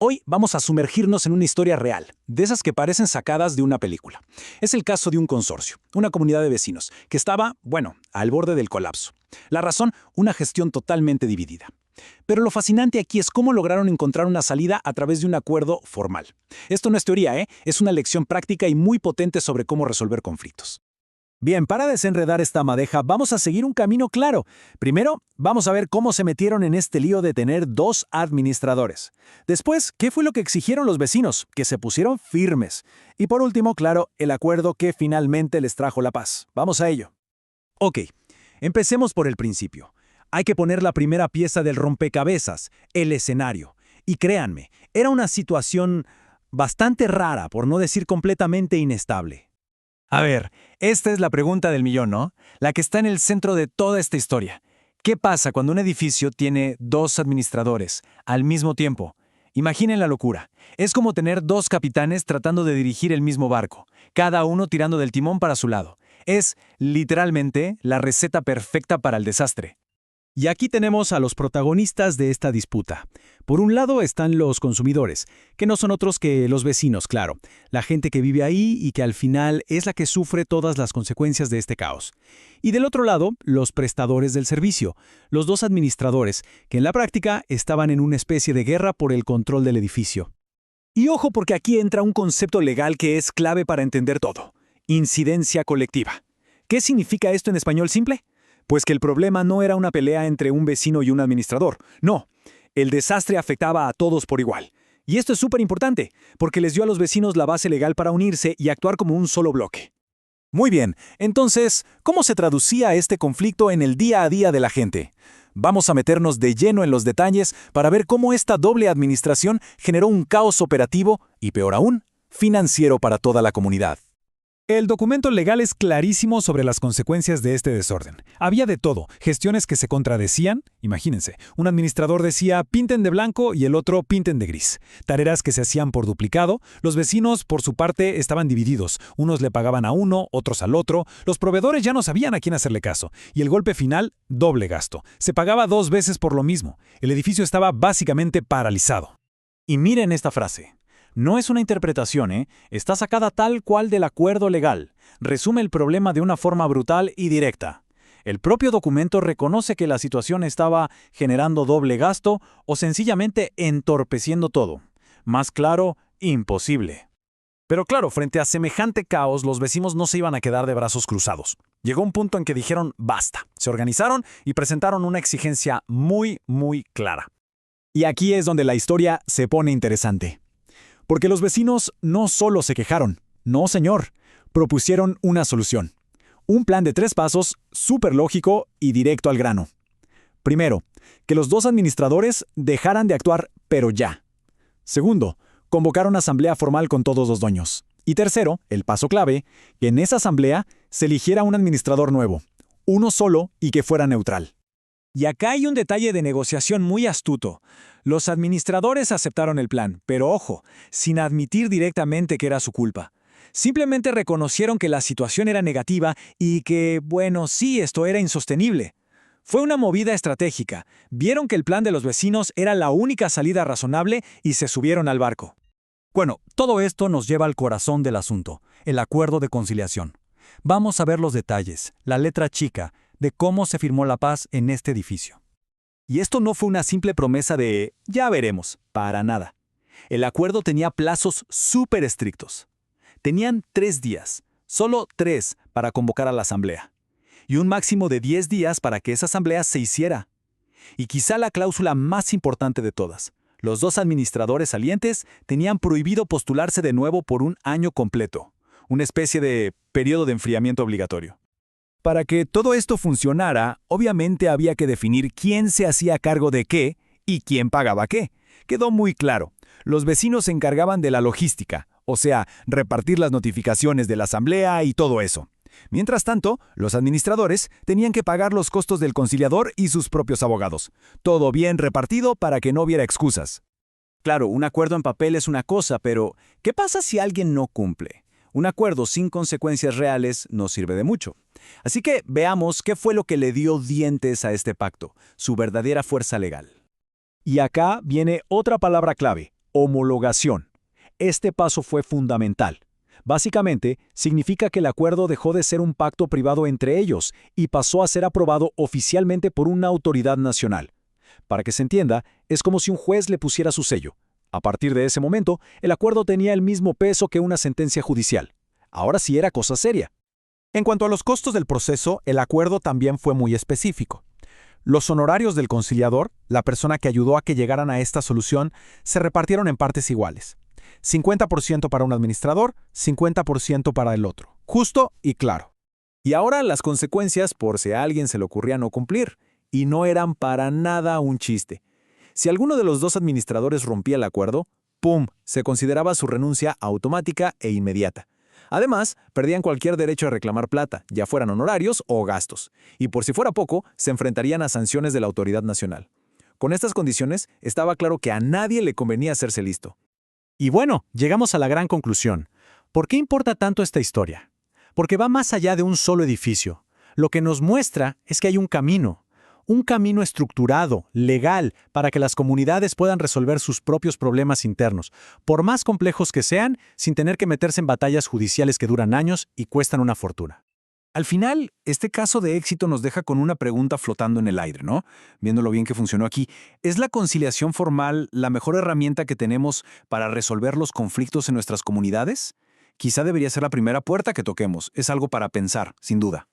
Hoy vamos a sumergirnos en una historia real, de esas que parecen sacadas de una película. Es el caso de un consorcio, una comunidad de vecinos, que estaba, al borde del colapso. La razón, una gestión totalmente dividida. Pero lo fascinante aquí es cómo lograron encontrar una salida a través de un acuerdo formal. Esto no es teoría, es una lección práctica y muy potente sobre cómo resolver conflictos. Bien, para desenredar esta madeja vamos a seguir un camino claro. Primero, vamos a ver cómo se metieron en este lío de tener dos administradores. Después, qué fue lo que exigieron los vecinos, que se pusieron firmes. Y por último, claro, el acuerdo que finalmente les trajo la paz. Vamos a ello. Ok, empecemos por el principio. Hay que poner la primera pieza del rompecabezas, el escenario. Y créanme, era una situación bastante rara, por no decir completamente inestable. A ver, esta es la pregunta del millón, ¿no? La que está en el centro de toda esta historia. ¿Qué pasa cuando un edificio tiene dos administradores al mismo tiempo? Imaginen la locura. Es como tener dos capitanes tratando de dirigir el mismo barco, cada uno tirando del timón para su lado. Es, literalmente, la receta perfecta para el desastre. Y aquí tenemos a los protagonistas de esta disputa. Por un lado están los consumidores, que no son otros que los vecinos, claro, la gente que vive ahí y que al final es la que sufre todas las consecuencias de este caos. Y del otro lado, los prestadores del servicio, los dos administradores, que en la práctica estaban en una especie de guerra por el control del edificio. Y ojo porque aquí entra un concepto legal que es clave para entender todo: incidencia colectiva. ¿Qué significa esto en español simple? Pues que el problema no era una pelea entre un vecino y un administrador. No, el desastre afectaba a todos por igual. Y esto es súper importante, porque les dio a los vecinos la base legal para unirse y actuar como un solo bloque. Muy bien, entonces, ¿cómo se traducía este conflicto en el día a día de la gente? Vamos a meternos de lleno en los detalles para ver cómo esta doble administración generó un caos operativo y, peor aún, financiero para toda la comunidad. El documento legal es clarísimo sobre las consecuencias de este desorden. Había de todo, gestiones que se contradecían, imagínense, un administrador decía pinten de blanco y el otro pinten de gris. Tareas que se hacían por duplicado, los vecinos por su parte estaban divididos, unos le pagaban a uno, otros al otro, los proveedores ya no sabían a quién hacerle caso, y el golpe final, doble gasto. Se pagaba 2 veces por lo mismo, el edificio estaba básicamente paralizado. Y miren esta frase. No es una interpretación, está sacada tal cual del acuerdo legal. Resume el problema de una forma brutal y directa. El propio documento reconoce que la situación estaba generando doble gasto o sencillamente entorpeciendo todo. Más claro, imposible. Pero claro, frente a semejante caos, los vecinos no se iban a quedar de brazos cruzados. Llegó un punto en que dijeron basta. Se organizaron y presentaron una exigencia muy, muy clara. Y aquí es donde la historia se pone interesante. Porque los vecinos no solo se quejaron, no señor, propusieron una solución. Un plan de 3 pasos súper lógico y directo al grano. Primero, que los dos administradores dejaran de actuar, pero ya. Segundo, convocar una asamblea formal con todos los dueños. Y tercero, el paso clave, que en esa asamblea se eligiera un administrador nuevo, uno solo y que fuera neutral. Y acá hay un detalle de negociación muy astuto. Los administradores aceptaron el plan, pero ojo, sin admitir directamente que era su culpa. Simplemente reconocieron que la situación era negativa y que, sí, esto era insostenible. Fue una movida estratégica. Vieron que el plan de los vecinos era la única salida razonable y se subieron al barco. Bueno, todo esto nos lleva al corazón del asunto, el acuerdo de conciliación. Vamos a ver los detalles, la letra chica, de cómo se firmó la paz en este edificio. Y esto no fue una simple promesa de ya veremos, para nada. El acuerdo tenía plazos súper estrictos. Tenían 3 días, solo 3 para convocar a la asamblea. Y un máximo de 10 días para que esa asamblea se hiciera. Y quizá la cláusula más importante de todas. Los dos administradores salientes tenían prohibido postularse de nuevo por un año completo. Una especie de periodo de enfriamiento obligatorio. Para que todo esto funcionara, obviamente había que definir quién se hacía cargo de qué y quién pagaba qué. Quedó muy claro. Los vecinos se encargaban de la logística, o sea, repartir las notificaciones de la asamblea y todo eso. Mientras tanto, los administradores tenían que pagar los costos del conciliador y sus propios abogados. Todo bien repartido para que no hubiera excusas. Claro, un acuerdo en papel es una cosa, pero ¿qué pasa si alguien no cumple? Un acuerdo sin consecuencias reales no sirve de mucho. Así que veamos qué fue lo que le dio dientes a este pacto, su verdadera fuerza legal. Y acá viene otra palabra clave: homologación. Este paso fue fundamental. Básicamente, significa que el acuerdo dejó de ser un pacto privado entre ellos y pasó a ser aprobado oficialmente por una autoridad nacional. Para que se entienda, es como si un juez le pusiera su sello. A partir de ese momento, el acuerdo tenía el mismo peso que una sentencia judicial. Ahora sí era cosa seria. En cuanto a los costos del proceso, el acuerdo también fue muy específico. Los honorarios del conciliador, la persona que ayudó a que llegaran a esta solución, se repartieron en partes iguales. 50% para un administrador, 50% para el otro. Justo y claro. Y ahora las consecuencias por si a alguien se le ocurría no cumplir, y no eran para nada un chiste. Si alguno de los dos administradores rompía el acuerdo, ¡pum!, se consideraba su renuncia automática e inmediata. Además, perdían cualquier derecho a reclamar plata, ya fueran honorarios o gastos, y por si fuera poco, se enfrentarían a sanciones de la autoridad nacional. Con estas condiciones, estaba claro que a nadie le convenía hacerse listo. Y bueno, llegamos a la gran conclusión. ¿Por qué importa tanto esta historia? Porque va más allá de un solo edificio. Lo que nos muestra es que hay un camino estructurado, legal, para que las comunidades puedan resolver sus propios problemas internos, por más complejos que sean, sin tener que meterse en batallas judiciales que duran años y cuestan una fortuna. Al final, este caso de éxito nos deja con una pregunta flotando en el aire, ¿no? Viendo lo bien que funcionó aquí, ¿es la conciliación formal la mejor herramienta que tenemos para resolver los conflictos en nuestras comunidades? Quizá debería ser la primera puerta que toquemos. Es algo para pensar, sin duda.